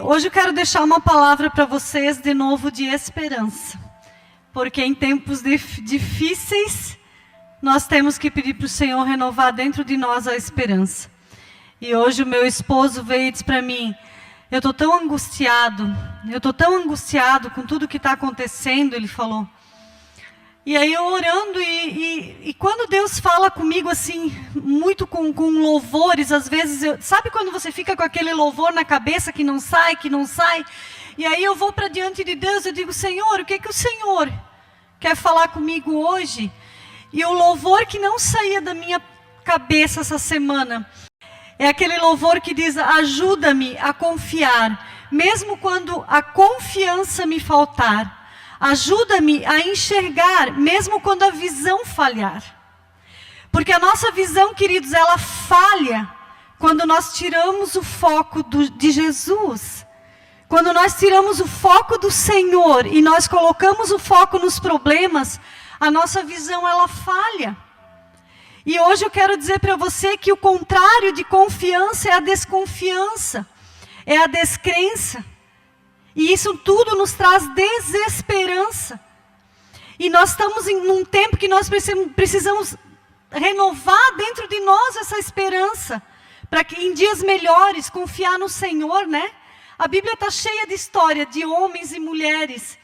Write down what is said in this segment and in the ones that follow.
hoje eu quero deixar uma palavra para vocês de novo de esperança. Porque em tempos difíceis, nós temos que pedir para o Senhor renovar dentro de nós a esperança. E hoje o meu esposo veio e disse para mim, eu estou tão angustiado com tudo que está acontecendo, ele falou. E aí eu orando, e quando Deus fala comigo assim, muito com louvores, às vezes, sabe quando você fica com aquele louvor na cabeça que não sai? E aí eu vou para diante de Deus, eu digo, Senhor, o que o Senhor quer falar comigo hoje? E o louvor que não saía da minha cabeça essa semana, é aquele louvor que diz, ajuda-me a confiar, mesmo quando a confiança me faltar. Ajuda-me a enxergar, mesmo quando a visão falhar. Porque a nossa visão, queridos, ela falha quando nós tiramos o foco de Jesus. Quando nós tiramos o foco do Senhor e nós colocamos o foco nos problemas, a nossa visão, ela falha. E hoje eu quero dizer para você que o contrário de confiança é a desconfiança, é a descrença. E isso tudo nos traz desesperança. E nós estamos num tempo que nós precisamos renovar dentro de nós essa esperança. Para que em dias melhores, confiar no Senhor, né? A Bíblia está cheia de história de homens e mulheres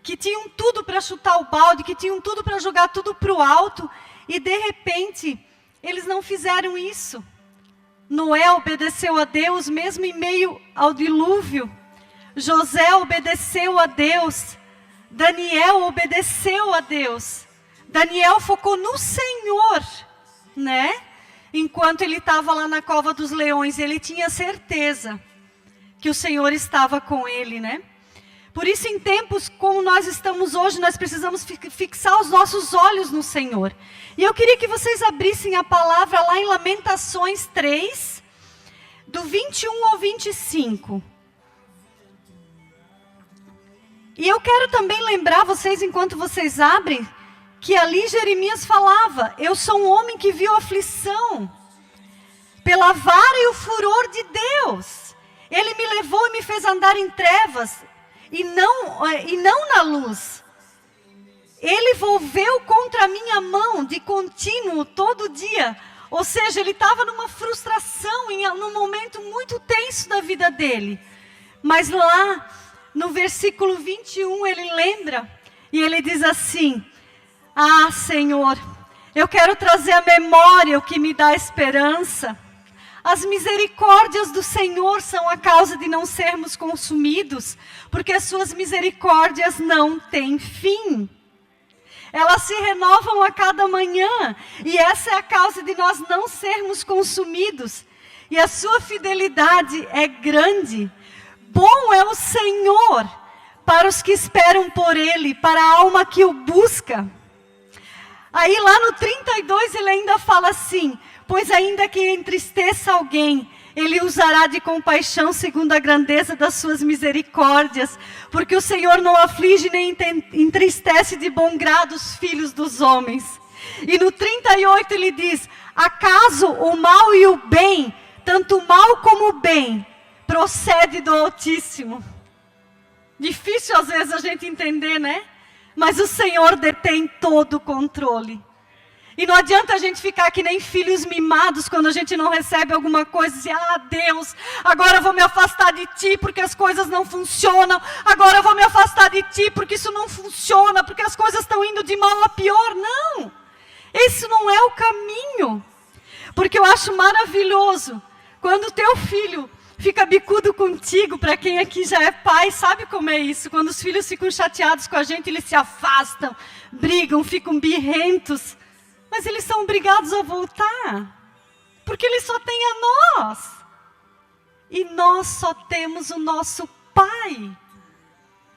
que tinham tudo para chutar o balde, que tinham tudo para jogar tudo para o alto. E de repente, eles não fizeram isso. Noé obedeceu a Deus mesmo em meio ao dilúvio. José obedeceu a Deus, Daniel obedeceu a Deus, Daniel focou no Senhor, né? Enquanto ele estava lá na cova dos leões, ele tinha certeza que o Senhor estava com ele, né? Por isso, em tempos como nós estamos hoje, nós precisamos fixar os nossos olhos no Senhor. E eu queria que vocês abrissem a palavra lá em Lamentações 3, do 21 ao 25. E eu quero também lembrar vocês, enquanto vocês abrem, que ali Jeremias falava, eu sou um homem que viu aflição, pela vara e o furor de Deus. Ele me levou e me fez andar em trevas, e não na luz. Ele volveu contra a minha mão, de contínuo, todo dia. Ou seja, ele estava numa frustração, num momento muito tenso da vida dele. Mas lá, no versículo 21, ele lembra, e ele diz assim, ah, Senhor, eu quero trazer à memória o que me dá esperança. As misericórdias do Senhor são a causa de não sermos consumidos, porque as suas misericórdias não têm fim. Elas se renovam a cada manhã, e essa é a causa de nós não sermos consumidos. E a sua fidelidade é grande. Bom é o Senhor para os que esperam por Ele, para a alma que o busca. Aí lá no 32 ele ainda fala assim, pois ainda que entristeça alguém, Ele usará de compaixão segundo a grandeza das suas misericórdias, porque o Senhor não aflige nem entristece de bom grado os filhos dos homens. E no 38 ele diz, acaso o mal e o bem, tanto o mal como o bem, procede do Altíssimo. Difícil às vezes a gente entender, né? Mas o Senhor detém todo o controle. E não adianta a gente ficar que nem filhos mimados quando a gente não recebe alguma coisa e dizer, ah, Deus, agora eu vou me afastar de Ti porque as coisas não funcionam. Agora eu vou me afastar de Ti porque isso não funciona, porque as coisas estão indo de mal a pior. Não, esse não é o caminho. Porque eu acho maravilhoso quando o teu filho fica bicudo contigo. Para quem aqui já é pai, sabe como é isso? Quando os filhos ficam chateados com a gente, eles se afastam, brigam, ficam birrentos. Mas eles são obrigados a voltar, porque eles só têm a nós. E nós só temos o nosso Pai.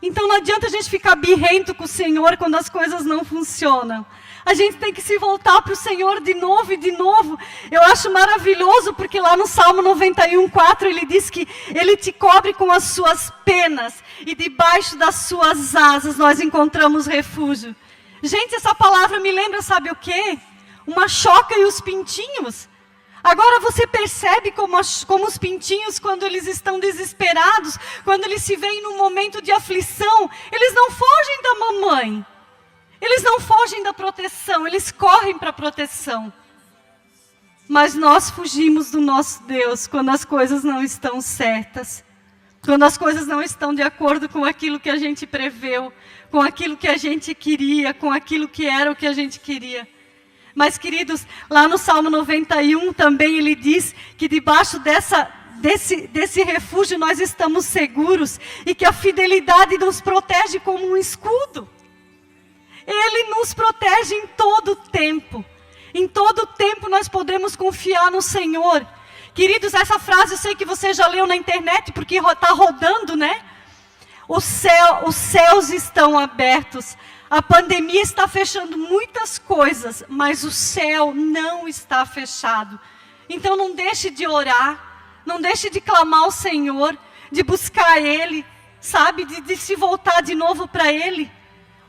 Então não adianta a gente ficar birrento com o Senhor quando as coisas não funcionam. A gente tem que se voltar para o Senhor de novo e de novo. Eu acho maravilhoso, porque lá no Salmo 91:4 ele diz que Ele te cobre com as suas penas, e debaixo das suas asas nós encontramos refúgio. Gente, essa palavra me lembra, sabe o quê? Uma choca e os pintinhos. Agora você percebe como os pintinhos, quando eles estão desesperados, quando eles se veem num momento de aflição, eles não fogem da mamãe. Eles não fogem da proteção, eles correm para a proteção. Mas nós fugimos do nosso Deus quando as coisas não estão certas. Quando as coisas não estão de acordo com aquilo que a gente preveu, com aquilo que a gente queria, com aquilo que era o que a gente queria. Mas, queridos, lá no Salmo 91 também ele diz que debaixo desse refúgio nós estamos seguros e que a fidelidade nos protege como um escudo. Ele nos protege em todo o tempo. Em todo o tempo nós podemos confiar no Senhor. Queridos, essa frase eu sei que você já leu na internet, porque está rodando, né? Os céus estão abertos. A pandemia está fechando muitas coisas, mas o céu não está fechado. Então não deixe de orar, não deixe de clamar ao Senhor, de buscar Ele, sabe? De se voltar de novo para Ele.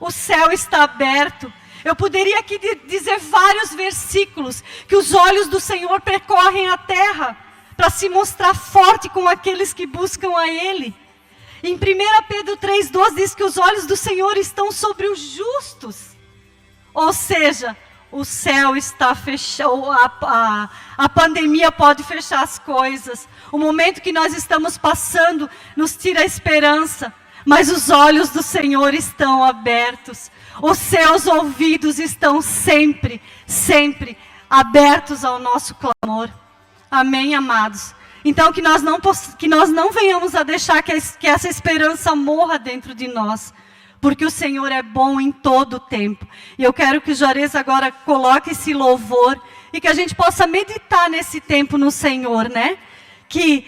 O céu está aberto. Eu poderia aqui dizer vários versículos que os olhos do Senhor percorrem a terra para se mostrar forte com aqueles que buscam a Ele. Em 1 Pedro 3,12 diz que os olhos do Senhor estão sobre os justos. Ou seja, o céu está fechado, a pandemia pode fechar as coisas. O momento que nós estamos passando nos tira a esperança. Mas os olhos do Senhor estão abertos. Os seus ouvidos estão sempre, sempre abertos ao nosso clamor. Amém, amados? Então que nós não venhamos a deixar que essa esperança morra dentro de nós. Porque o Senhor é bom em todo o tempo. E eu quero que o Juarez agora coloque esse louvor. E que a gente possa meditar nesse tempo no Senhor, né? Que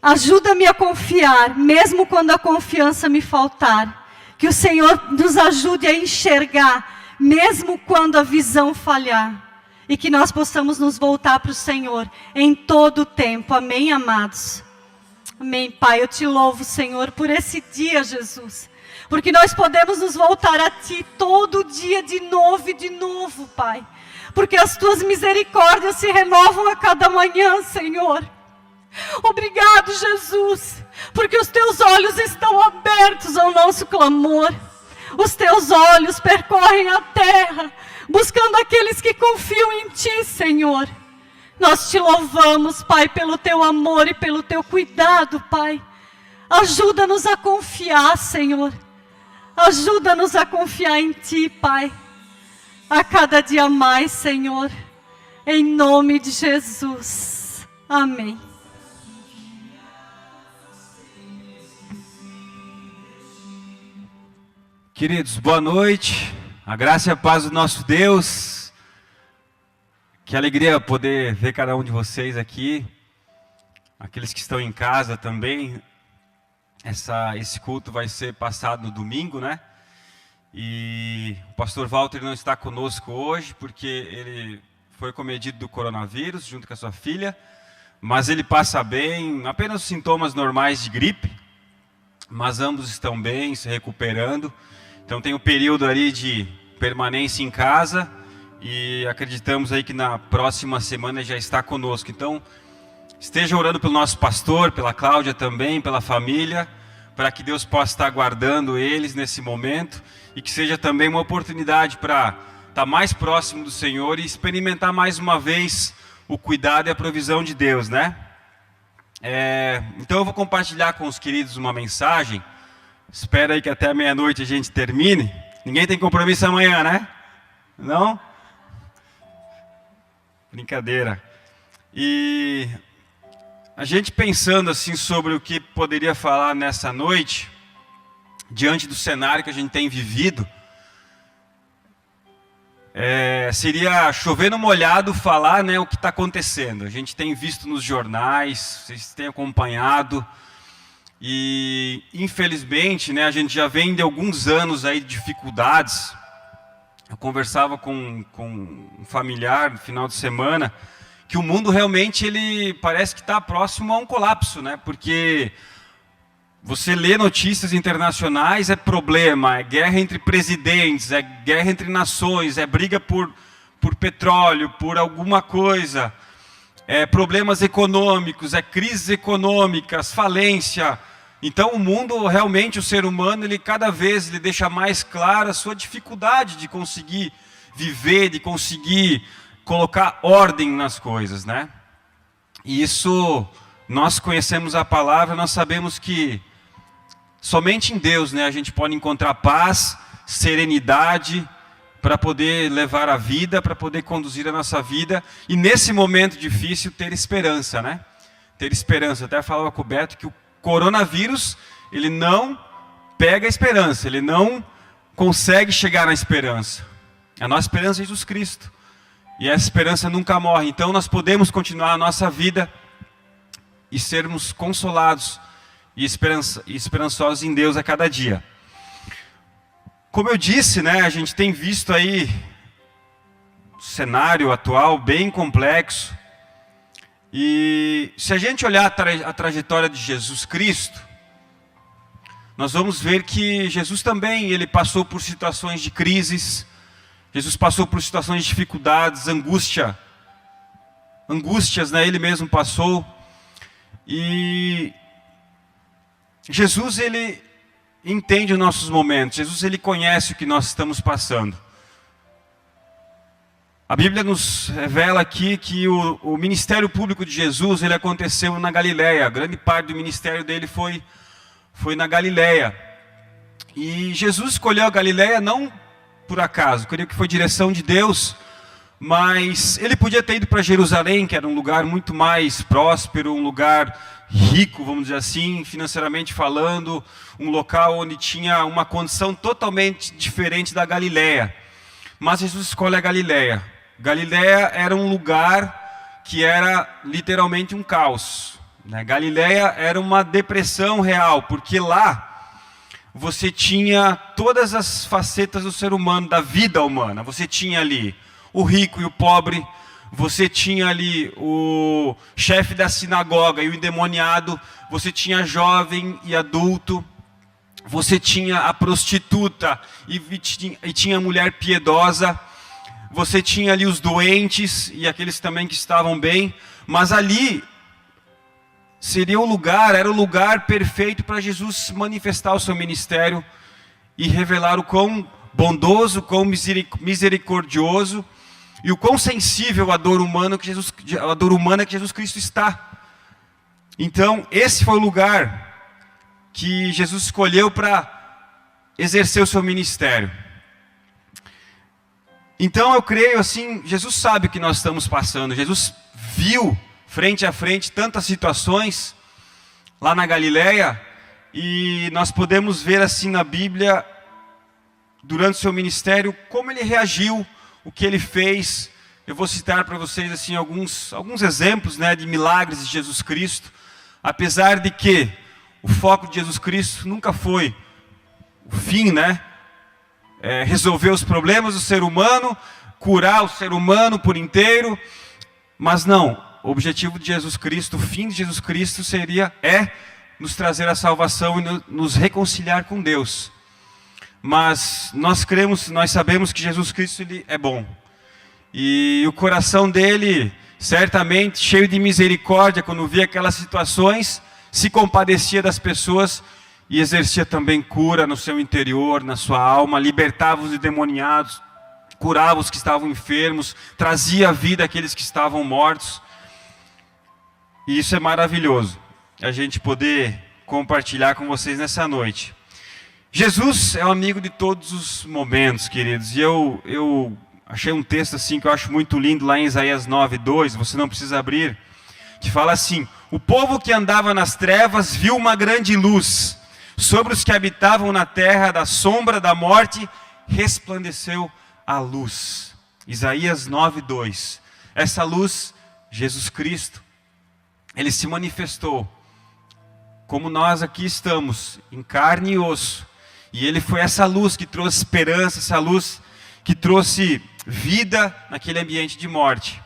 ajuda-me a confiar, mesmo quando a confiança me faltar. Que o Senhor nos ajude a enxergar, mesmo quando a visão falhar. E que nós possamos nos voltar para o Senhor em todo o tempo. Amém, amados? Amém, Pai. Eu te louvo, Senhor, por esse dia, Jesus. Porque nós podemos nos voltar a Ti todo dia de novo, Pai. Porque as Tuas misericórdias se renovam a cada manhã, Senhor. Obrigado, Jesus, porque os Teus olhos estão abertos ao nosso clamor. Os Teus olhos percorrem a terra, buscando aqueles que confiam em Ti, Senhor. Nós Te louvamos, Pai, pelo Teu amor e pelo Teu cuidado, Pai. Ajuda-nos a confiar, Senhor. Ajuda-nos a confiar em Ti, Pai. A cada dia mais, Senhor. Em nome de Jesus. Amém. Queridos, boa noite, a graça e a paz do nosso Deus. Que alegria poder ver cada um de vocês aqui, aqueles que estão em casa também. Esse culto vai ser passado no domingo, né? E o pastor Walter não está conosco hoje, porque ele foi cometido do coronavírus, junto com a sua filha. Mas ele passa bem, apenas os sintomas normais de gripe, mas ambos estão bem, se recuperando. Então tem um período ali de permanência em casa e acreditamos aí que na próxima semana já está conosco. Então esteja orando pelo nosso pastor, pela Cláudia também, pela família, para que Deus possa estar guardando eles nesse momento e que seja também uma oportunidade para estar mais próximo do Senhor e experimentar mais uma vez o cuidado e a provisão de Deus, né? Então eu vou compartilhar com os queridos uma mensagem. Espera aí que até meia-noite a gente termine. Ninguém tem compromisso amanhã, né? Não? Brincadeira. E a gente pensando assim sobre o que poderia falar nessa noite, diante do cenário que a gente tem vivido, seria chover no molhado falar, né, o que está acontecendo. A gente tem visto nos jornais, vocês têm acompanhado. E, infelizmente, né, a gente já vem de alguns anos aí de dificuldades. Eu conversava com um familiar no final de semana, que o mundo realmente ele parece que está próximo a um colapso, né? Porque você lê notícias internacionais, é problema, é guerra entre presidentes, é guerra entre nações, é briga por petróleo, por alguma coisa. problemas econômicos, crises econômicas, falência. Então o mundo, realmente, o ser humano, ele cada vez ele deixa mais clara a sua dificuldade de conseguir viver, de conseguir colocar ordem nas coisas, né? E isso, nós conhecemos a palavra, nós sabemos que somente em Deus, né, a gente pode encontrar paz, serenidade, para poder levar a vida, para poder conduzir a nossa vida, e nesse momento difícil ter esperança, né? Ter esperança. Eu até falava com o Beto que o coronavírus, ele não pega a esperança, ele não consegue chegar na esperança. A nossa esperança é Jesus Cristo, e essa esperança nunca morre. Então nós podemos continuar a nossa vida e sermos consolados e esperançosos em Deus a cada dia. Como eu disse, né, a gente tem visto aí o cenário atual bem complexo. E se a gente olhar a trajetória de Jesus Cristo, nós vamos ver que Jesus também, ele passou por situações de crises, Jesus passou por situações de dificuldades, angústias, né, ele mesmo passou. E Jesus, ele entende os nossos momentos. Jesus, ele conhece o que nós estamos passando. A Bíblia nos revela aqui que o ministério público de Jesus, ele aconteceu na Galileia. A grande parte do ministério dele foi na Galileia. E Jesus escolheu a Galileia não por acaso, creio que foi direção de Deus, mas ele podia ter ido para Jerusalém, que era um lugar muito mais próspero, um lugar rico, vamos dizer assim, financeiramente falando, um local onde tinha uma condição totalmente diferente da Galileia. Mas Jesus escolhe a Galileia. Galileia era um lugar que era literalmente um caos, né? Galileia era uma depressão real, porque lá você tinha todas as facetas do ser humano, da vida humana. Você tinha ali o rico e o pobre, você tinha ali o chefe da sinagoga e o endemoniado, você tinha jovem e adulto, você tinha a prostituta e tinha a mulher piedosa, você tinha ali os doentes e aqueles também que estavam bem, mas ali era o lugar perfeito para Jesus manifestar o seu ministério e revelar o quão bondoso, quão misericordioso e o quão sensível à dor humana que Jesus Cristo está. Então, esse foi o lugar que Jesus escolheu para exercer o seu ministério. Então, eu creio assim, Jesus sabe o que nós estamos passando. Jesus viu frente a frente tantas situações lá na Galileia, e nós podemos ver assim na Bíblia, durante o seu ministério, como ele reagiu, o que ele fez. Eu vou citar para vocês assim alguns exemplos, né, de milagres de Jesus Cristo, apesar de que o foco de Jesus Cristo nunca foi o fim, né, resolver os problemas do ser humano, curar o ser humano por inteiro, mas não, o objetivo de Jesus Cristo, o fim de Jesus Cristo é nos trazer a salvação e nos reconciliar com Deus. Mas nós sabemos que Jesus Cristo, ele é bom. E o coração dele, certamente, cheio de misericórdia, quando via aquelas situações, se compadecia das pessoas e exercia também cura no seu interior, na sua alma, libertava os endemoniados, curava os que estavam enfermos, trazia à vida aqueles que estavam mortos. E isso é maravilhoso, a gente poder compartilhar com vocês nessa noite. Jesus é um amigo de todos os momentos, queridos. E eu achei um texto assim que eu acho muito lindo lá em Isaías 9:2, você não precisa abrir, que fala assim: o povo que andava nas trevas viu uma grande luz, sobre os que habitavam na terra da sombra da morte resplandeceu a luz. Isaías 9:2. Essa luz, Jesus Cristo, ele se manifestou como nós aqui estamos, em carne e osso. E ele foi essa luz que trouxe esperança, essa luz que trouxe vida naquele ambiente de morte.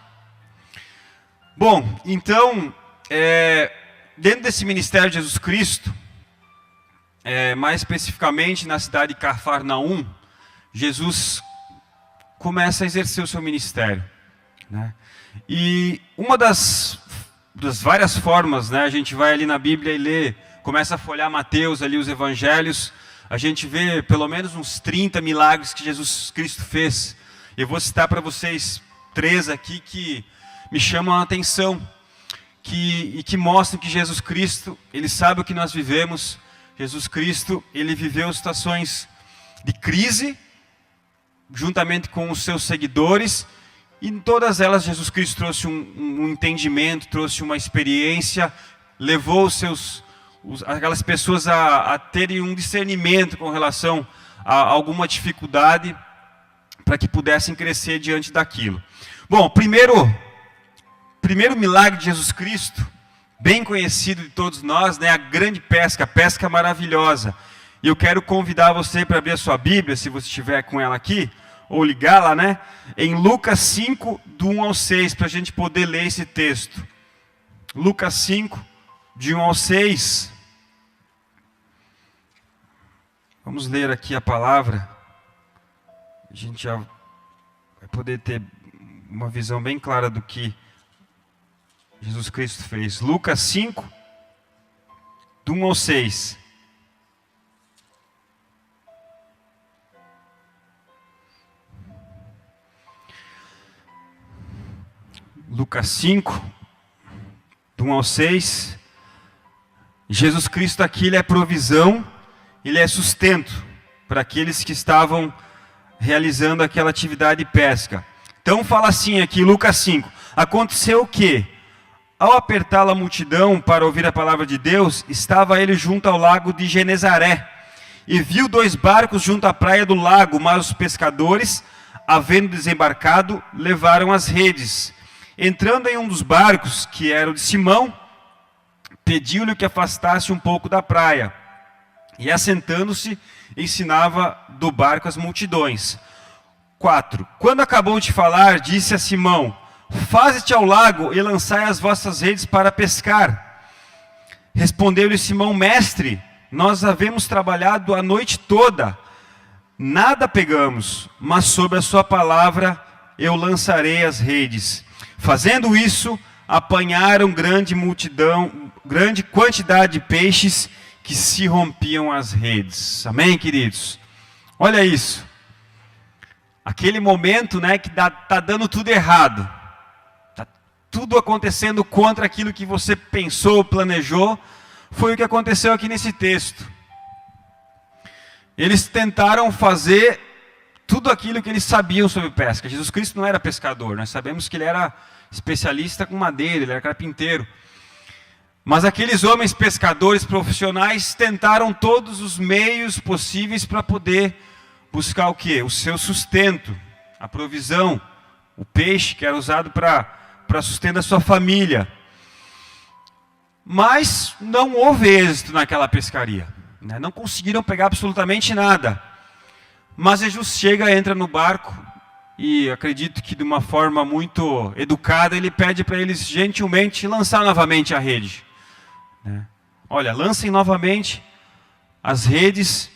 Bom, então, dentro desse ministério de Jesus Cristo, mais especificamente na cidade de Cafarnaum, Jesus começa a exercer o seu ministério. né? E uma das várias formas, né, a gente vai ali na Bíblia e lê, começa a folhear Mateus, ali os evangelhos, a gente vê pelo menos uns 30 milagres que Jesus Cristo fez. Eu vou citar para vocês 3 aqui que me chamam a atenção, que mostram que Jesus Cristo, Ele sabe o que nós vivemos. Jesus Cristo, Ele viveu situações de crise, juntamente com os seus seguidores, e em todas elas Jesus Cristo trouxe um entendimento, trouxe uma experiência, levou aquelas pessoas a terem um discernimento com relação a alguma dificuldade, para que pudessem crescer diante daquilo. Bom, primeiro milagre de Jesus Cristo, bem conhecido de todos nós, né, a grande pesca, a pesca maravilhosa. E eu quero convidar você para abrir a sua Bíblia, se você estiver com ela aqui, ou ligá-la, né, em Lucas 5, do 1 ao 6, para a gente poder ler esse texto. Lucas 5, de 1 ao 6. Vamos ler aqui a palavra. A gente já vai poder ter uma visão bem clara do que Jesus Cristo fez. Lucas 5, do 1 ao 6. Lucas 5, do 1 ao 6. Jesus Cristo aqui, Ele é provisão, Ele é sustento para aqueles que estavam realizando aquela atividade de pesca. Então fala assim aqui, Lucas 5. Aconteceu o quê? Ao apertá-la a multidão para ouvir a palavra de Deus, estava ele junto ao lago de Genezaré, e viu 2 barcos junto à praia do lago, mas os pescadores, havendo desembarcado, levaram as redes. Entrando em um dos barcos, que era o de Simão, pediu-lhe que afastasse um pouco da praia, e assentando-se, ensinava do barco as multidões. 4. Quando acabou de falar, disse a Simão: faze-te ao lago e lançai as vossas redes para pescar. Respondeu-lhe Simão: mestre, nós havemos trabalhado a noite toda, nada pegamos, mas sob a sua palavra eu lançarei as redes. Fazendo isso, apanharam grande quantidade de peixes, que se rompiam as redes. Amém, queridos? Olha isso. Aquele momento, né, que tá dando tudo errado. Tá tudo acontecendo contra aquilo que você pensou, planejou. Foi o que aconteceu aqui nesse texto. Eles tentaram fazer tudo aquilo que eles sabiam sobre pesca. Jesus Cristo não era pescador. Nós sabemos que Ele era especialista com madeira, Ele era carpinteiro. Mas aqueles homens pescadores profissionais tentaram todos os meios possíveis para poder buscar o quê? O seu sustento, a provisão, o peixe que era usado para sustento da sua família. Mas não houve êxito naquela pescaria, né? Não conseguiram pegar absolutamente nada. Mas Jesus chega, entra no barco e acredito que de uma forma muito educada, Ele pede para eles gentilmente lançar novamente a rede. Olha, lancem novamente as redes.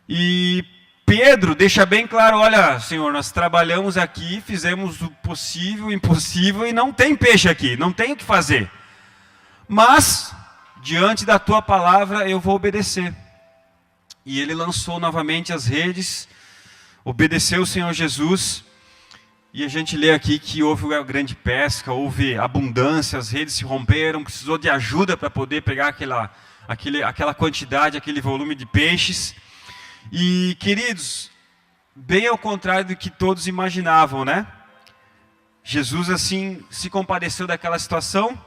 E Pedro deixa bem claro: olha, Senhor, nós trabalhamos aqui, fizemos o possível, o impossível, e não tem peixe aqui, não tem o que fazer. Mas, diante da tua palavra, eu vou obedecer. E ele lançou novamente as redes, obedeceu o Senhor Jesus. E a gente lê aqui que houve uma grande pesca, houve abundância, as redes se romperam, precisou de ajuda para poder pegar aquela quantidade, aquele volume de peixes. E, queridos, bem ao contrário do que todos imaginavam, né? Jesus, assim, se compadeceu daquela situação,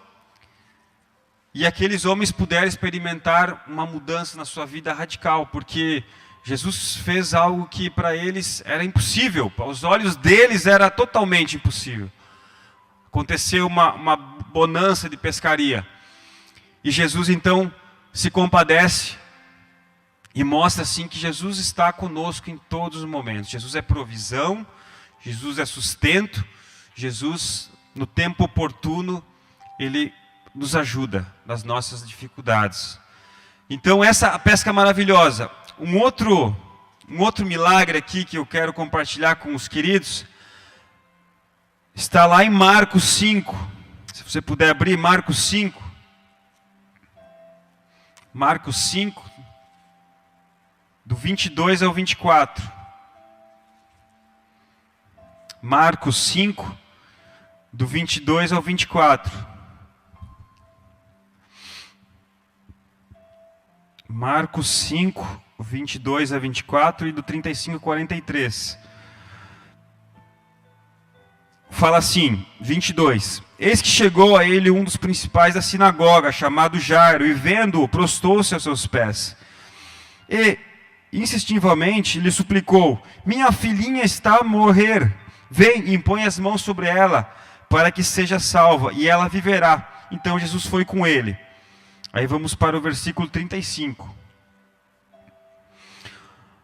e aqueles homens puderam experimentar uma mudança na sua vida radical, porque Jesus fez algo que para eles era impossível, aos olhos deles era totalmente impossível. Aconteceu uma bonança de pescaria. E Jesus então se compadece e mostra assim que Jesus está conosco em todos os momentos. Jesus é provisão, Jesus é sustento, Jesus no tempo oportuno, Ele nos ajuda nas nossas dificuldades. Então essa pesca maravilhosa. Um outro milagre aqui que eu quero compartilhar com os queridos está lá em Marcos 5. Se você puder abrir Marcos 5. Marcos 5, do 22 ao 24. Marcos 5, do 22 ao 24. Marcos 5, 22 a 24 e do 35 a 43. Fala assim, 22. Eis que chegou a ele um dos principais da sinagoga, chamado Jairo, e vendo-o, prostou-se aos seus pés. E, instintivamente, lhe suplicou: minha filhinha está a morrer. Vem e impõe as mãos sobre ela, para que seja salva, e ela viverá. Então Jesus foi com ele. Aí vamos para o versículo 35.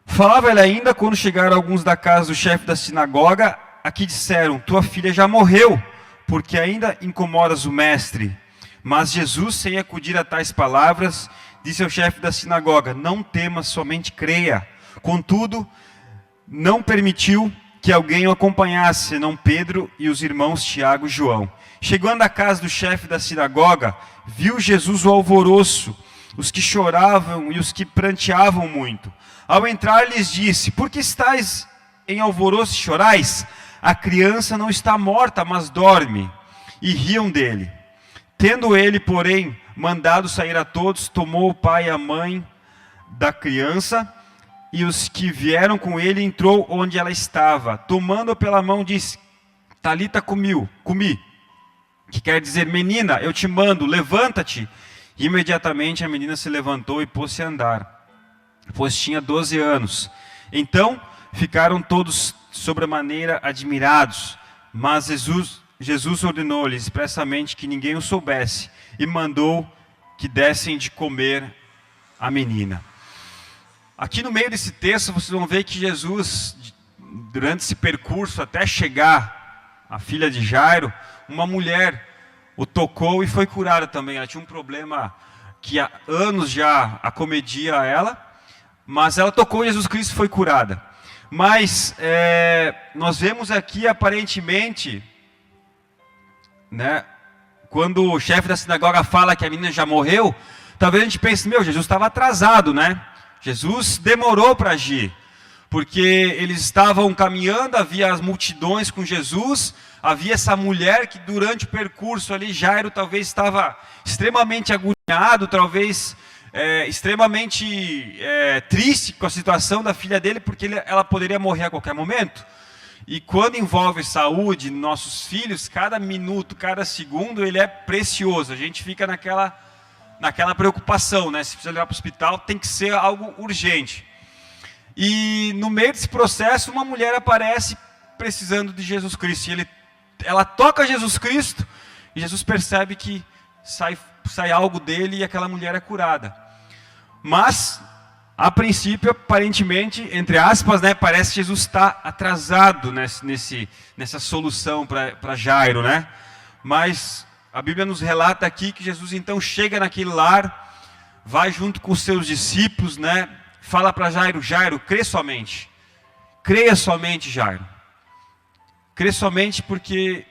Falava ele ainda quando chegaram alguns da casa do chefe da sinagoga, a que disseram: tua filha já morreu, porque ainda incomodas o mestre. Mas Jesus, sem acudir a tais palavras, disse ao chefe da sinagoga: não temas, somente creia. Contudo, não permitiu que alguém o acompanhasse, senão Pedro e os irmãos Tiago e João. Chegando à casa do chefe da sinagoga, viu Jesus o alvoroço, os que choravam e os que pranteavam muito. Ao entrar, lhes disse: por que estáis em alvoroço e chorais? A criança não está morta, mas dorme. E riam dele. Tendo ele, porém, mandado sair a todos, tomou o pai e a mãe da criança, e os que vieram com ele, entrou onde ela estava. Tomando-a pela mão, disse: Talita cumi, que quer dizer: menina, eu te mando, levanta-te. E imediatamente a menina se levantou e pôs-se a andar, pois tinha 12 anos. Então ficaram todos sobremaneira admirados, mas Jesus ordenou-lhes expressamente que ninguém o soubesse, e mandou que dessem de comer a menina. Aqui no meio desse texto vocês vão ver que Jesus, durante esse percurso até chegar à filha de Jairo, uma mulher o tocou e foi curada também. Ela tinha um problema que há anos já acomedia ela, mas ela tocou e Jesus Cristo foi curada. Mas nós vemos aqui aparentemente, né, quando o chefe da sinagoga fala que a menina já morreu, talvez a gente pense: meu, Jesus estava atrasado, né? Jesus demorou para agir, porque eles estavam caminhando, havia as multidões com Jesus, havia essa mulher que durante o percurso ali, Jairo talvez estava extremamente agoniado, talvez extremamente triste com a situação da filha dele, porque ela poderia morrer a qualquer momento. E quando envolve saúde, nossos filhos, cada minuto, cada segundo, ele é precioso. A gente fica naquela preocupação, né? Se precisa levar para o hospital, tem que ser algo urgente. E no meio desse processo, uma mulher aparece precisando de Jesus Cristo. E ela toca Jesus Cristo, e Jesus percebe que sai algo dele e aquela mulher é curada. Mas, a princípio, aparentemente, entre aspas, né, parece que Jesus está atrasado nessa solução para Jairo, né? Mas a Bíblia nos relata aqui que Jesus então chega naquele lar, vai junto com os seus discípulos, né? Fala para Jairo: Jairo, crê somente. Creia somente, Jairo. Crê somente, porque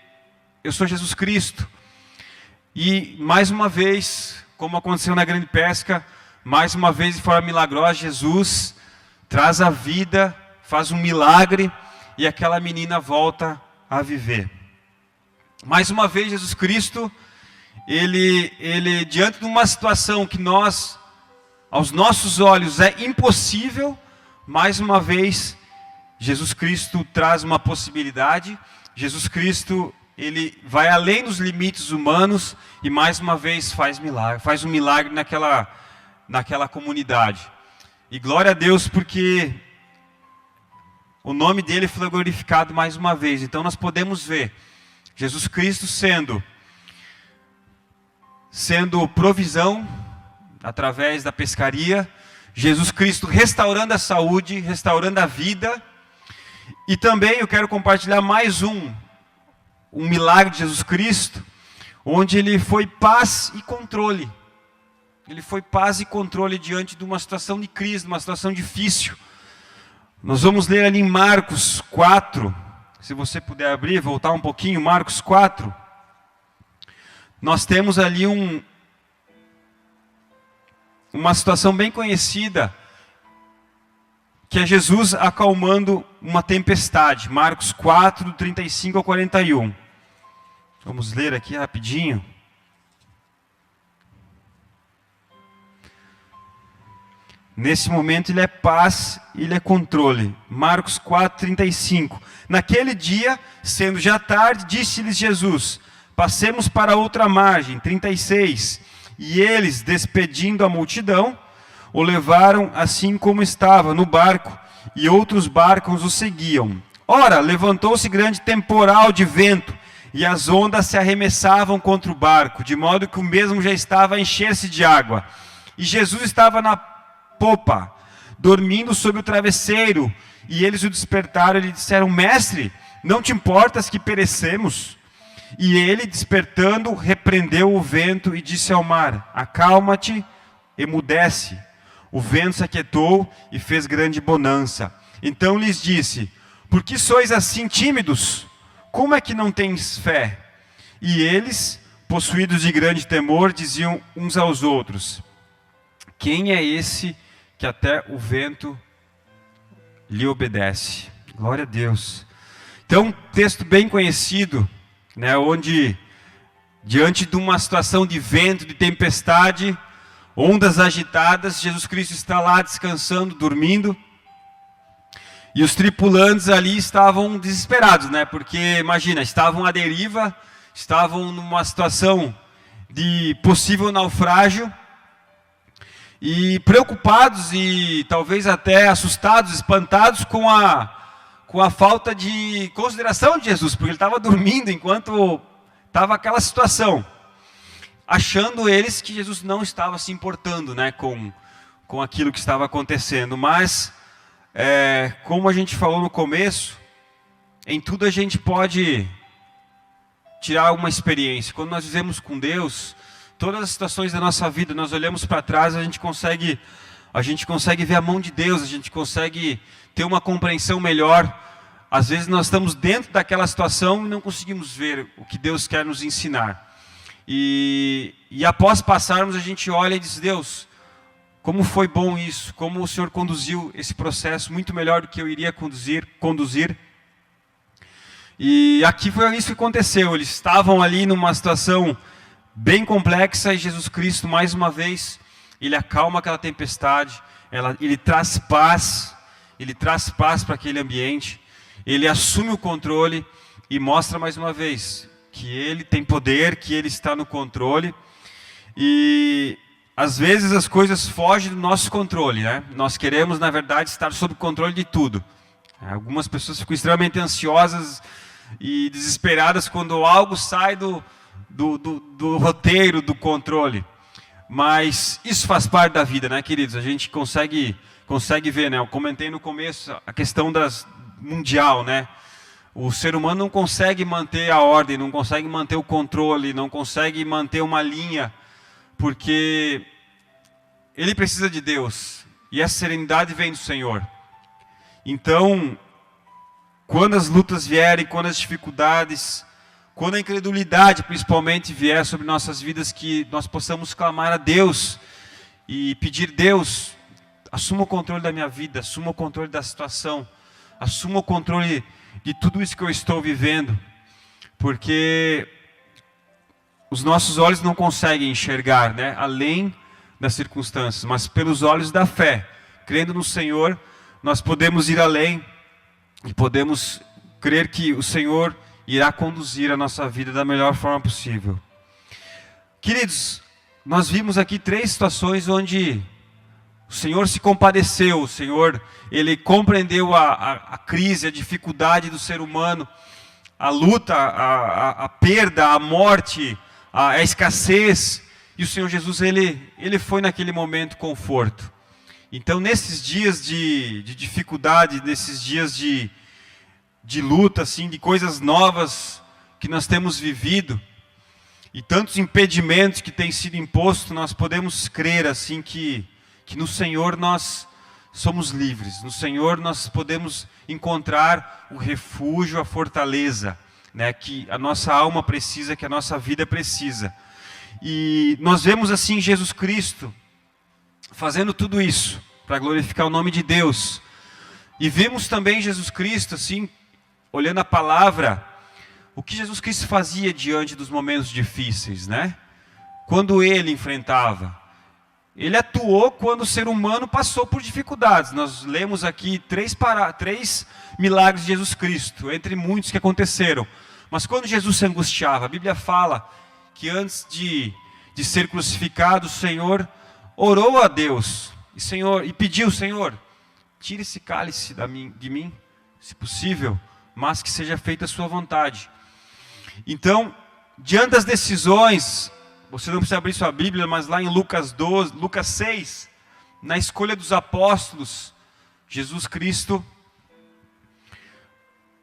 eu sou Jesus Cristo. E mais uma vez, como aconteceu na grande pesca, mais uma vez de forma milagrosa, Jesus traz a vida, faz um milagre, e aquela menina volta a viver. Mais uma vez, Jesus Cristo, ele diante de uma situação que aos nossos olhos é impossível, mais uma vez, Jesus Cristo traz uma possibilidade. Jesus Cristo, ele vai além dos limites humanos, e mais uma vez faz um milagre naquela comunidade. E glória a Deus, porque o nome dele foi glorificado mais uma vez. Então nós podemos ver Jesus Cristo sendo provisão através da pescaria, Jesus Cristo restaurando a saúde, restaurando a vida. E também eu quero compartilhar mais um milagre de Jesus Cristo, onde ele foi paz e controle. Ele foi paz e controle diante de uma situação de crise, de uma situação difícil. Nós vamos ler ali em Marcos 4, se você puder abrir, voltar um pouquinho, Marcos 4. Nós temos ali uma situação bem conhecida, que é Jesus acalmando uma tempestade. Marcos 4, do 35 ao 41. Vamos ler aqui rapidinho. Nesse momento ele é paz, ele é controle. Marcos 4, 35. Naquele dia, sendo já tarde, disse-lhes Jesus: passemos para outra margem. 36. E eles, despedindo a multidão, o levaram assim como estava, no barco, e outros barcos o seguiam. Ora, levantou-se grande temporal de vento, e as ondas se arremessavam contra o barco, de modo que o mesmo já estava a encher-se de água. E Jesus estava na popa, dormindo sobre o travesseiro, e eles o despertaram e lhe disseram: Mestre, não te importas que perecemos? E ele, despertando, repreendeu o vento e disse ao mar: acalma-te, emudece. O vento se aquietou e fez grande bonança. Então lhes disse: por que sois assim tímidos? Como é que não tens fé? E eles, possuídos de grande temor, diziam uns aos outros: quem é esse que até o vento lhe obedece? Glória a Deus. Então, um texto bem conhecido, né, onde, diante de uma situação de vento, de tempestade, ondas agitadas, Jesus Cristo está lá descansando, dormindo, e os tripulantes ali estavam desesperados, né? Porque, imagina, estavam à deriva, estavam numa situação de possível naufrágio, e preocupados e talvez até assustados, espantados com a falta de consideração de Jesus, porque ele estava dormindo enquanto estava aquela situação, achando eles que Jesus não estava se importando, né, com aquilo que estava acontecendo. Mas, como a gente falou no começo, em tudo a gente pode tirar uma experiência. Quando nós vivemos com Deus, todas as situações da nossa vida, nós olhamos para trás, a gente consegue ver a mão de Deus, a gente consegue ter uma compreensão melhor. Às vezes nós estamos dentro daquela situação e não conseguimos ver o que Deus quer nos ensinar. E após passarmos, a gente olha e diz: Deus, como foi bom isso, como o Senhor conduziu esse processo muito melhor do que eu iria conduzir. E aqui foi isso que aconteceu. Eles estavam ali numa situação bem complexa e Jesus Cristo, mais uma vez, ele acalma aquela tempestade, ele traz paz para aquele ambiente, ele assume o controle e mostra mais uma vez que ele tem poder, que ele está no controle. E às vezes as coisas fogem do nosso controle, né? Nós queremos, na verdade, estar sob o controle de tudo. Algumas pessoas ficam extremamente ansiosas e desesperadas quando algo sai do roteiro, do controle. Mas isso faz parte da vida, né, queridos? A gente consegue ver, né? Eu comentei no começo a questão mundial, né? O ser humano não consegue manter a ordem, não consegue manter o controle, não consegue manter uma linha, porque ele precisa de Deus, e essa serenidade vem do Senhor. Então, quando as lutas vierem, quando as dificuldades, quando a incredulidade principalmente vier sobre nossas vidas, que nós possamos clamar a Deus e pedir: Deus, assuma o controle da minha vida, assuma o controle da situação, assuma o controle de tudo isso que eu estou vivendo, porque os nossos olhos não conseguem enxergar, né, além das circunstâncias, mas pelos olhos da fé, crendo no Senhor, nós podemos ir além e podemos crer que o Senhor irá conduzir a nossa vida da melhor forma possível. Queridos, nós vimos aqui 3 situações onde o Senhor se compadeceu, o Senhor, ele compreendeu a crise, a dificuldade do ser humano, a luta, a perda, a morte, a escassez, e o Senhor Jesus, ele foi naquele momento conforto. Então, nesses dias de dificuldade, nesses dias de luta, assim, de coisas novas que nós temos vivido, e tantos impedimentos que têm sido impostos, nós podemos crer assim que no Senhor nós somos livres. No Senhor nós podemos encontrar o refúgio, a fortaleza, né, que a nossa alma precisa, que a nossa vida precisa. E nós vemos assim Jesus Cristo fazendo tudo isso para glorificar o nome de Deus. E vemos também Jesus Cristo assim, olhando a palavra, o que Jesus Cristo fazia diante dos momentos difíceis, né? Quando ele enfrentava. Ele atuou quando o ser humano passou por dificuldades. Nós lemos aqui três milagres de Jesus Cristo, entre muitos que aconteceram. Mas quando Jesus se angustiava, a Bíblia fala que antes de ser crucificado, o Senhor orou a Deus e pediu: Senhor, tire esse cálice de mim, se possível, mas que seja feita a sua vontade. Então, diante das decisões, você não precisa abrir sua Bíblia, mas lá em Lucas 6, na escolha dos apóstolos, Jesus Cristo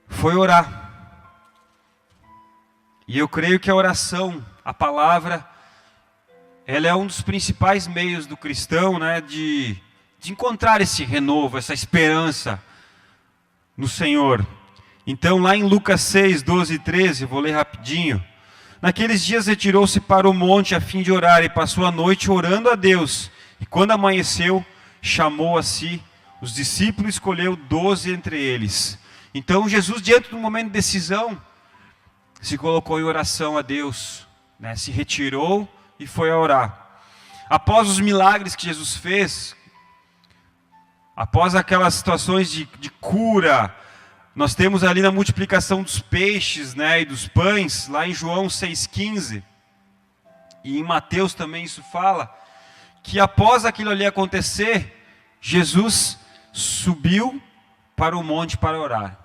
foi orar. E eu creio que a oração, a palavra, ela é um dos principais meios do cristão, né, de encontrar esse renovo, essa esperança no Senhor. Então lá em Lucas 6, 12 e 13, vou ler rapidinho. Naqueles dias retirou-se para o monte a fim de orar, e passou a noite orando a Deus. E quando amanheceu, chamou a si os discípulos e escolheu 12 entre eles. Então Jesus, diante do momento de decisão, se colocou em oração a Deus, né? Se retirou e foi a orar. Após os milagres que Jesus fez, após aquelas situações de cura, nós temos ali na multiplicação dos peixes, né, e dos pães, lá em João 6,15, e em Mateus também isso fala, que após aquilo ali acontecer, Jesus subiu para o monte para orar.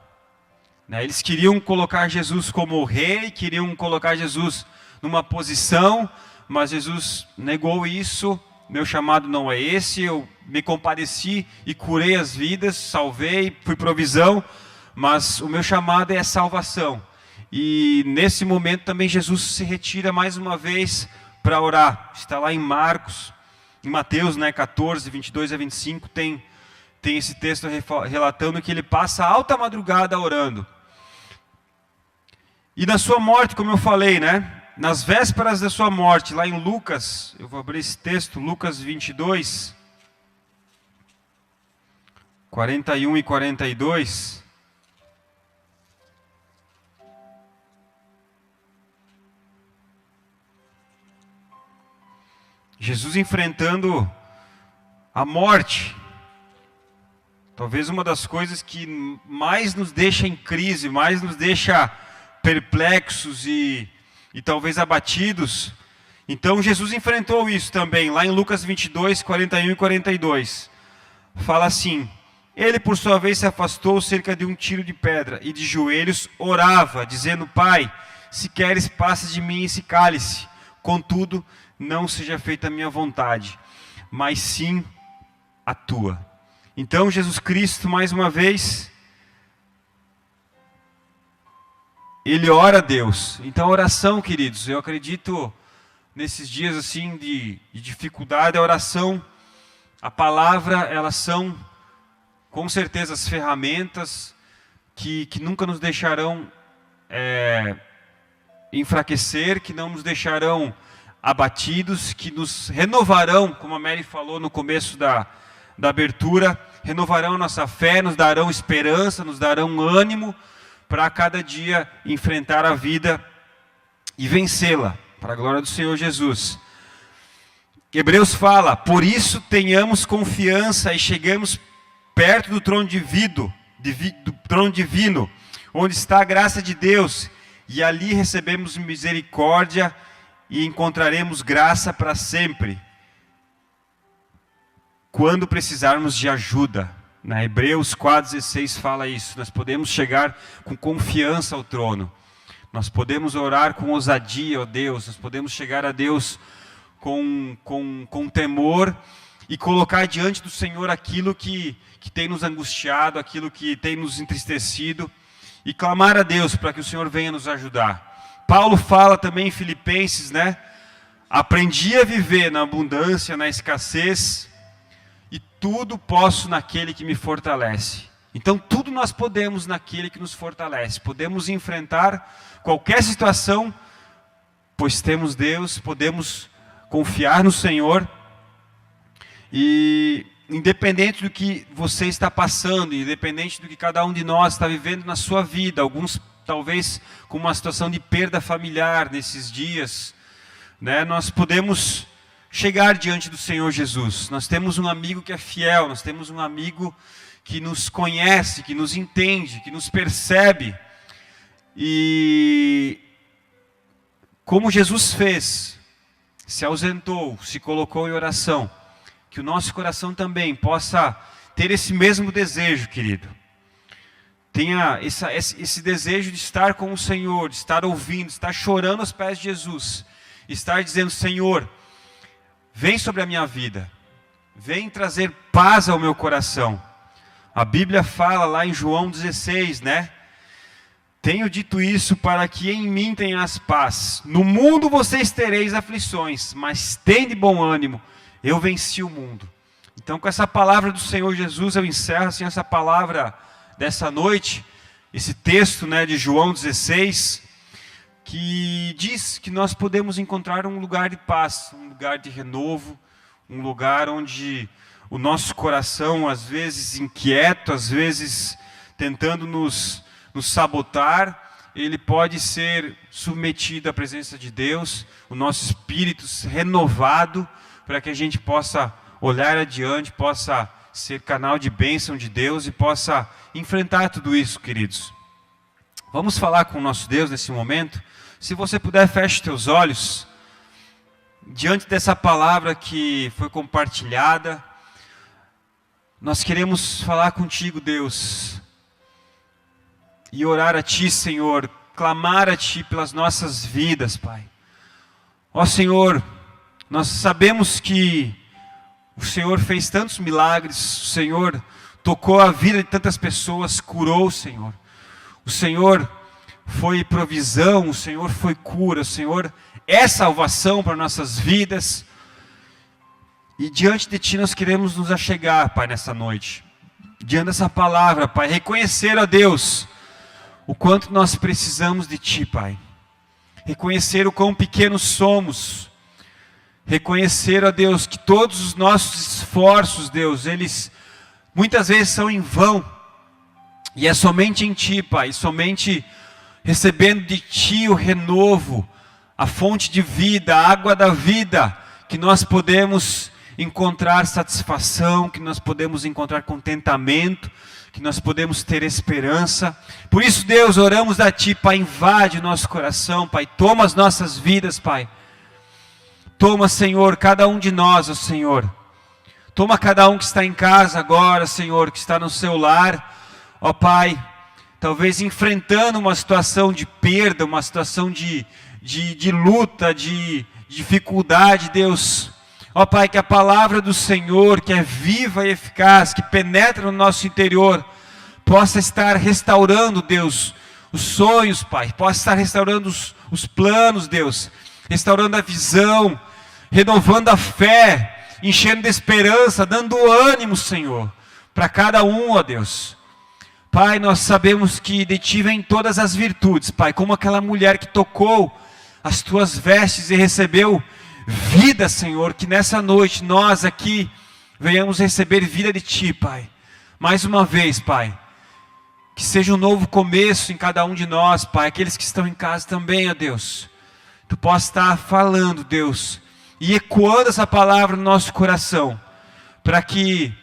Né, eles queriam colocar Jesus como rei, queriam colocar Jesus numa posição, mas Jesus negou isso. Meu chamado não é esse, eu me compadeci e curei as vidas, salvei, fui provisão, mas o meu chamado é a salvação. E nesse momento também Jesus se retira mais uma vez para orar. Está lá em Marcos, em Mateus, né, 14, 22 a 25, tem esse texto relatando que ele passa a alta madrugada orando. E na sua morte, como eu falei, né, nas vésperas da sua morte, lá em Lucas, eu vou abrir esse texto, Lucas 22, 41 e 42... Jesus enfrentando a morte, talvez uma das coisas que mais nos deixa em crise, mais nos deixa perplexos e talvez abatidos. Então Jesus enfrentou isso também, lá em Lucas 22, 41 e 42. Fala assim: ele por sua vez se afastou cerca de um tiro de pedra e de joelhos orava, dizendo: Pai, se queres, passa de mim esse cálice, contudo, não seja feita a minha vontade, mas sim a tua. Então Jesus Cristo, mais uma vez, ele ora a Deus. Então a oração, queridos, eu acredito, nesses dias assim de dificuldade, a oração, a palavra, elas são com certeza as ferramentas que nunca nos deixarão enfraquecer, que não nos deixarão abatidos, que nos renovarão, como a Mary falou no começo da abertura, renovarão a nossa fé, nos darão esperança, nos darão ânimo para cada dia enfrentar a vida e vencê-la, para a glória do Senhor Jesus. Hebreus fala: por isso tenhamos confiança e chegamos perto do trono divino, onde está a graça de Deus, e ali recebemos misericórdia e encontraremos graça para sempre, quando precisarmos de ajuda. Na Hebreus 4,16 fala isso. Nós podemos chegar com confiança ao trono. Nós podemos orar com ousadia, ó Deus. Nós podemos chegar a Deus com temor e colocar diante do Senhor aquilo que tem nos angustiado, aquilo que tem nos entristecido, e clamar a Deus para que o Senhor venha nos ajudar. Paulo fala também em Filipenses, né? Aprendi a viver na abundância, na escassez, e tudo posso naquele que me fortalece. Então tudo nós podemos naquele que nos fortalece. Podemos enfrentar qualquer situação, pois temos Deus, podemos confiar no Senhor. E independente do que você está passando, independente do que cada um de nós está vivendo na sua vida, alguns talvez com uma situação de perda familiar nesses dias, né, nós podemos chegar diante do Senhor Jesus. Nós temos um amigo que é fiel, nós temos um amigo que nos conhece, que nos entende, que nos percebe. E como Jesus fez, se ausentou, se colocou em oração, que o nosso coração também possa ter esse mesmo desejo, querido. Tenha esse desejo de estar com o Senhor, de estar ouvindo, de estar chorando aos pés de Jesus, estar dizendo: Senhor, vem sobre a minha vida, vem trazer paz ao meu coração. A Bíblia fala lá em João 16, né? Tenho dito isso para que em mim tenhas paz. No mundo vocês tereis aflições, mas tende bom ânimo, eu venci o mundo. Então, com essa palavra do Senhor Jesus, eu encerro assim essa palavra dessa noite, esse texto, né, de João 16, que diz que nós podemos encontrar um lugar de paz, um lugar de renovo, um lugar onde o nosso coração, às vezes inquieto, às vezes tentando nos sabotar, ele pode ser submetido à presença de Deus, o nosso espírito renovado, para que a gente possa olhar adiante, possa ser canal de bênção de Deus e possa enfrentar tudo isso, queridos. Vamos falar com o nosso Deus nesse momento. Se você puder, feche teus olhos. Diante dessa palavra que foi compartilhada, nós queremos falar contigo, Deus, e orar a Ti, Senhor, clamar a Ti pelas nossas vidas, Pai. Ó Senhor, nós sabemos que o Senhor fez tantos milagres, o Senhor tocou a vida de tantas pessoas, curou, Senhor. O Senhor foi provisão, o Senhor foi cura, o Senhor é salvação para nossas vidas. E diante de Ti nós queremos nos achegar, Pai, nessa noite. Diante dessa palavra, Pai, reconhecer a Deus o quanto nós precisamos de Ti, Pai. Reconhecer o quão pequenos somos. Reconhecer, ó Deus, que todos os nossos esforços, Deus, eles muitas vezes são em vão. E é somente em Ti, Pai, somente recebendo de Ti o renovo, a fonte de vida, a água da vida, que nós podemos encontrar satisfação, que nós podemos encontrar contentamento, que nós podemos ter esperança. Por isso, Deus, oramos a Ti, Pai, invade o nosso coração, Pai, toma as nossas vidas, Pai. Toma, Senhor, cada um de nós, ó Senhor. Toma cada um que está em casa agora, Senhor, que está no seu lar, ó Pai, talvez enfrentando uma situação de perda, uma situação de luta, de dificuldade, Deus. Ó Pai, que a palavra do Senhor, que é viva e eficaz, que penetra no nosso interior, possa estar restaurando, Deus, os sonhos, Pai, possa estar restaurando os planos, Deus, restaurando a visão, renovando a fé, enchendo de esperança, dando ânimo, Senhor, para cada um, ó Deus. Pai, nós sabemos que de Ti vem todas as virtudes, Pai, como aquela mulher que tocou as Tuas vestes e recebeu vida, Senhor, que nessa noite nós aqui venhamos receber vida de Ti, Pai. Mais uma vez, Pai, que seja um novo começo em cada um de nós, Pai, aqueles que estão em casa também, ó Deus. Tu possa estar falando, Deus, e ecoando essa palavra no nosso coração, para que,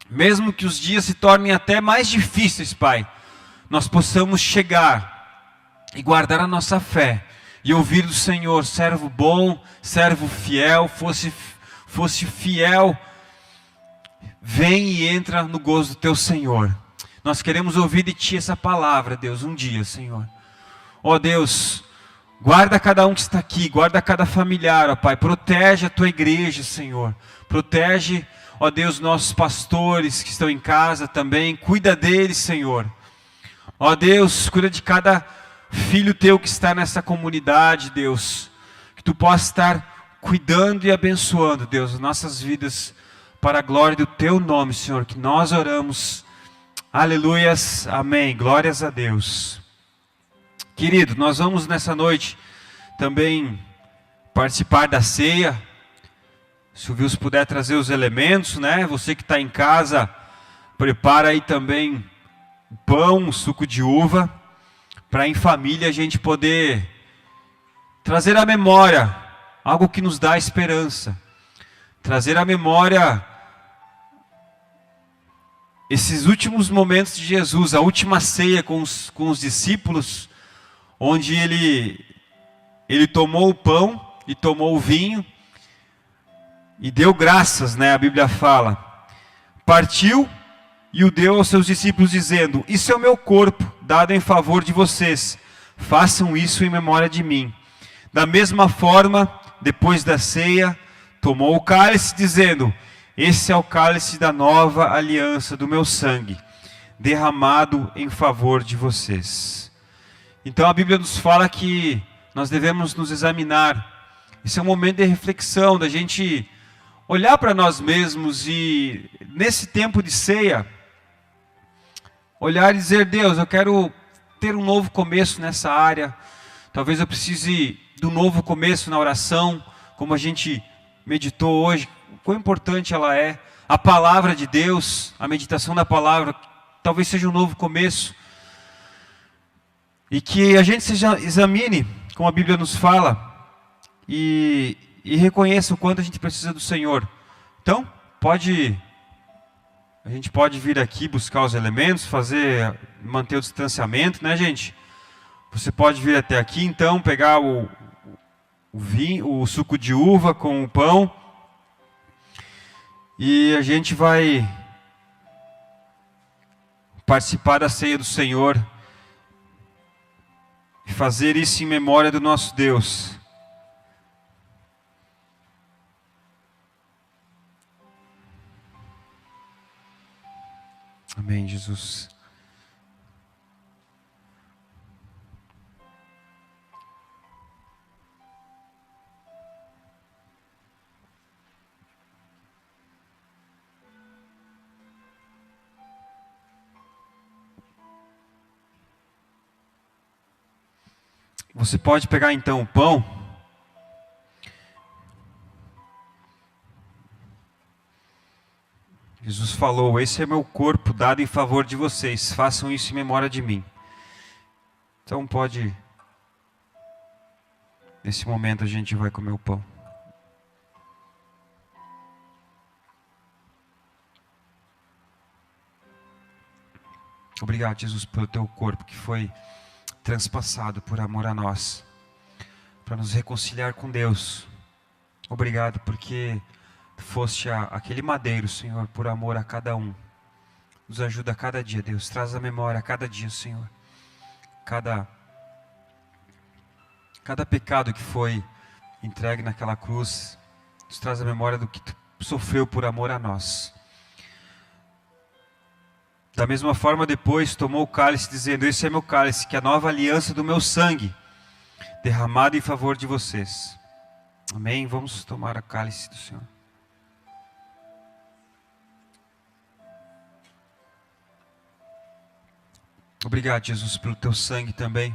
mesmo que os dias se tornem até mais difíceis, Pai, nós possamos chegar e guardar a nossa fé, e ouvir do Senhor: servo bom, servo fiel, fosse fiel, vem e entra no gozo do Teu Senhor. Nós queremos ouvir de Ti essa palavra, Deus, um dia, Senhor. Ó Deus, guarda cada um que está aqui, guarda cada familiar, ó Pai, protege a Tua igreja, Senhor, protege, ó Deus, nossos pastores que estão em casa também, cuida deles, Senhor. Ó Deus, cuida de cada filho Teu que está nessa comunidade, Deus, que Tu possa estar cuidando e abençoando, Deus, nossas vidas, para a glória do Teu nome, Senhor, que nós oramos. Aleluias, amém, glórias a Deus. Querido, nós vamos nessa noite também participar da ceia. Se o Wilson puder trazer os elementos, né? Você que está em casa, prepara aí também o pão, o suco de uva, para em família a gente poder trazer à memória algo que nos dá esperança. Trazer à memória esses últimos momentos de Jesus, a última ceia com os discípulos, onde ele tomou o pão e tomou o vinho e deu graças, né? A Bíblia fala. Partiu e o deu aos seus discípulos dizendo: isso é o meu corpo, dado em favor de vocês. Façam isso em memória de mim. Da mesma forma, depois da ceia, tomou o cálice dizendo: esse é o cálice da nova aliança do meu sangue, derramado em favor de vocês. Então a Bíblia nos fala que nós devemos nos examinar. Esse é um momento de reflexão, da gente olhar para nós mesmos e, nesse tempo de ceia, olhar e dizer: Deus, eu quero ter um novo começo nessa área. Talvez eu precise de um novo começo na oração, como a gente meditou hoje, quão importante ela é. A palavra de Deus, a meditação da palavra, talvez seja um novo começo. E que a gente se examine, como a Bíblia nos fala, e reconheça o quanto a gente precisa do Senhor. Então, a gente pode vir aqui buscar os elementos, manter o distanciamento, né, gente? Você pode vir até aqui, então, pegar o vinho, o suco de uva com o pão, e a gente vai participar da ceia do Senhor e fazer isso em memória do nosso Deus. Amém, Jesus. Você pode pegar então o pão. Jesus falou: esse é meu corpo dado em favor de vocês, façam isso em memória de mim. Então nesse momento a gente vai comer o pão. Obrigado, Jesus, pelo teu corpo que foi transpassado por amor a nós, para nos reconciliar com Deus. Obrigado porque foste aquele madeiro, Senhor, por amor a cada um. Nos ajuda a cada dia, Deus. Traz a memória a cada dia, Senhor. Cada pecado que foi entregue naquela cruz, nos traz a memória do que tu sofreu por amor a nós. Da mesma forma, depois tomou o cálice, dizendo: esse é meu cálice, que é a nova aliança do meu sangue, derramado em favor de vocês. Amém? Vamos tomar o cálice do Senhor. Obrigado, Jesus, pelo teu sangue também,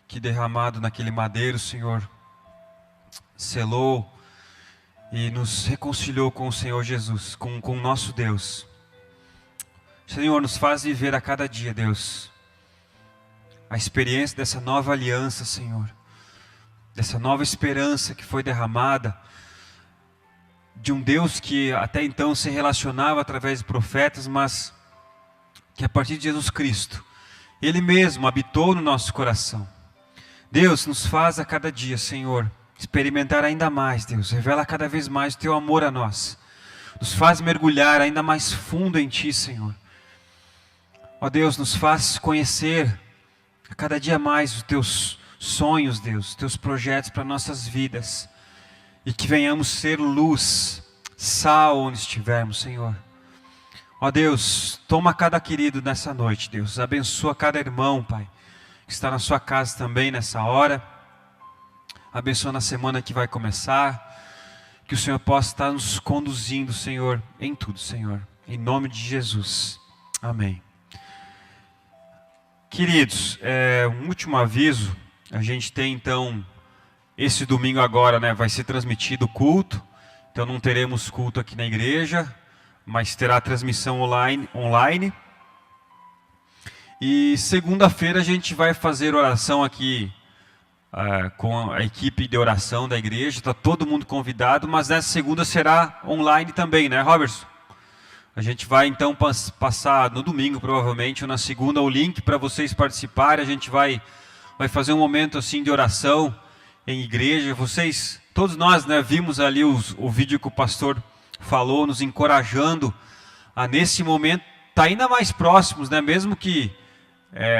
que derramado naquele madeiro, Senhor, selou e nos reconciliou com o Senhor Jesus, com o nosso Deus. Senhor, nos faz viver a cada dia, Deus, a experiência dessa nova aliança, Senhor, dessa nova esperança que foi derramada, de um Deus que até então se relacionava através de profetas, mas que a partir de Jesus Cristo, Ele mesmo habitou no nosso coração. Deus, nos faz a cada dia, Senhor, experimentar ainda mais, Deus, revela cada vez mais o teu amor a nós, nos faz mergulhar ainda mais fundo em Ti, Senhor. Ó Deus, nos faz conhecer a cada dia mais os Teus sonhos, Deus, os Teus projetos para nossas vidas, e que venhamos ser luz, sal onde estivermos, Senhor. Ó Deus, toma cada querido nessa noite, Deus, abençoa cada irmão, Pai, que está na sua casa também nessa hora, abençoa na semana que vai começar, Que o Senhor possa estar nos conduzindo, Senhor, em tudo, Senhor. Em nome de Jesus. Amém. Queridos, um último aviso. A gente tem, então, esse domingo agora, né, vai ser transmitido o culto. Então não teremos culto aqui na igreja, mas terá transmissão online. E segunda-feira a gente vai fazer oração aqui com a equipe de oração da igreja. Está todo mundo convidado, mas nessa segunda será online também, né, Robertson? A gente vai então passar no domingo, provavelmente, ou na segunda, o link para vocês participarem. A gente vai fazer um momento assim de oração em igreja. Vocês, todos nós, né, vimos ali o vídeo que o pastor falou, nos encorajando a nesse momento estar ainda mais próximos, né, mesmo que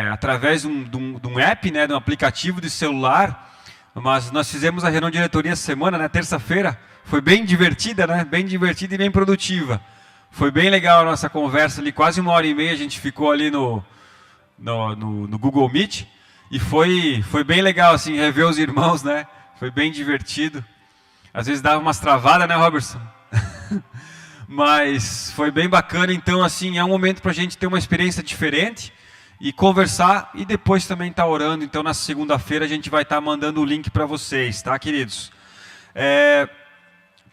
através de um app, né, de um aplicativo de celular. Mas nós fizemos a reunião de diretoria essa semana, né, terça-feira. Foi bem divertida, né, bem divertida e bem produtiva. Foi bem legal a nossa conversa ali, quase 1h30 a gente ficou ali no Google Meet. E foi bem legal, assim, rever os irmãos, né? Foi bem divertido. Às vezes dava umas travadas, né, Robertson? Mas foi bem bacana. Então, assim, é um momento para a gente ter uma experiência diferente e conversar e depois também estar orando. Então, na segunda-feira a gente vai estar mandando o link para vocês, tá, queridos?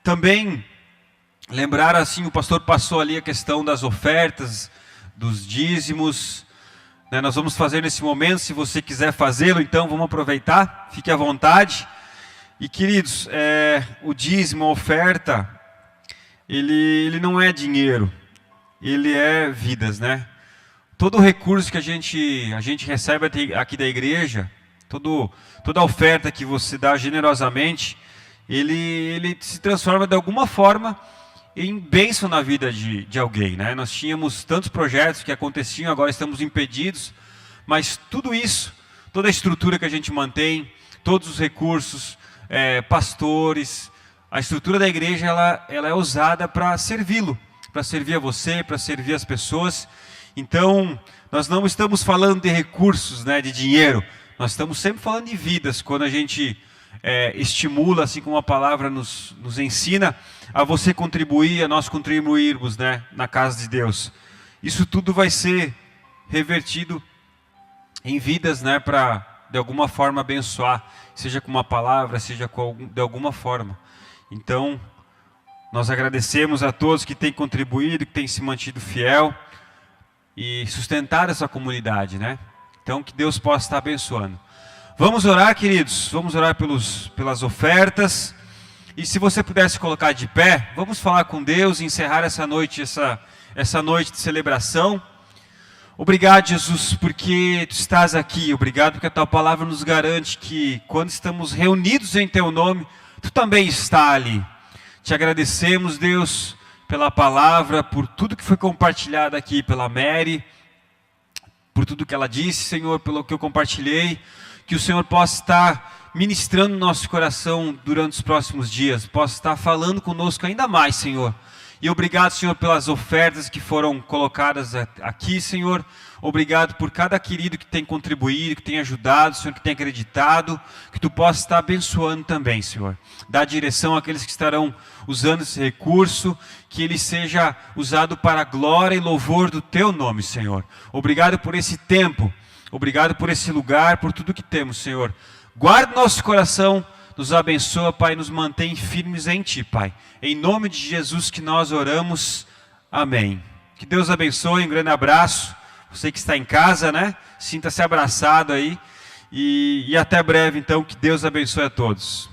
Também lembrar, assim, o pastor passou ali a questão das ofertas, dos dízimos. Nós vamos fazer nesse momento, se você quiser fazê-lo, então vamos aproveitar, fique à vontade. E queridos, o dízimo, a oferta, ele não é dinheiro, ele é vidas, né? Todo o recurso que a gente recebe aqui da igreja, toda a oferta que você dá generosamente, ele se transforma de alguma forma em bênção na vida de alguém, né? Nós tínhamos tantos projetos que aconteciam, agora estamos impedidos, mas tudo isso, toda a estrutura que a gente mantém, todos os recursos, pastores, a estrutura da igreja, ela é usada para servi-lo, para servir a você, para servir as pessoas. Então, nós não estamos falando de recursos, né, de dinheiro, nós estamos sempre falando de vidas, quando a gente estimula, assim como a palavra nos ensina, a você contribuir, a nós contribuirmos, né, na casa de Deus. Isso tudo vai ser revertido em vidas, né, para de alguma forma abençoar, seja com uma palavra, seja de alguma forma. Então, nós agradecemos a todos que têm contribuído, que têm se mantido fiel e sustentado essa comunidade, né? Então, que Deus possa estar abençoando. Vamos orar, queridos, vamos orar pelas ofertas. E se você pudesse colocar de pé, vamos falar com Deus e encerrar essa noite, essa noite de celebração. Obrigado, Jesus, porque Tu estás aqui. Obrigado porque a Tua palavra nos garante que quando estamos reunidos em Teu nome, Tu também está ali. Te agradecemos, Deus, pela palavra, por tudo que foi compartilhado aqui pela Mary, por tudo que ela disse, Senhor, pelo que eu compartilhei. Que o Senhor possa estar ministrando no nosso coração durante os próximos dias, possa estar falando conosco ainda mais, Senhor. E obrigado, Senhor, pelas ofertas que foram colocadas aqui, Senhor. Obrigado por cada querido que tem contribuído, que tem ajudado, Senhor, que tem acreditado, que Tu possa estar abençoando também, Senhor. Dá direção àqueles que estarão usando esse recurso, que ele seja usado para a glória e louvor do Teu nome, Senhor. Obrigado por esse tempo. Obrigado por esse lugar, por tudo que temos, Senhor. Guarda nosso coração, nos abençoa, Pai, nos mantém firmes em Ti, Pai. Em nome de Jesus que nós oramos. Amém. Que Deus abençoe, um grande abraço. Você que está em casa, né? Sinta-se abraçado aí. E até breve, então, que Deus abençoe a todos.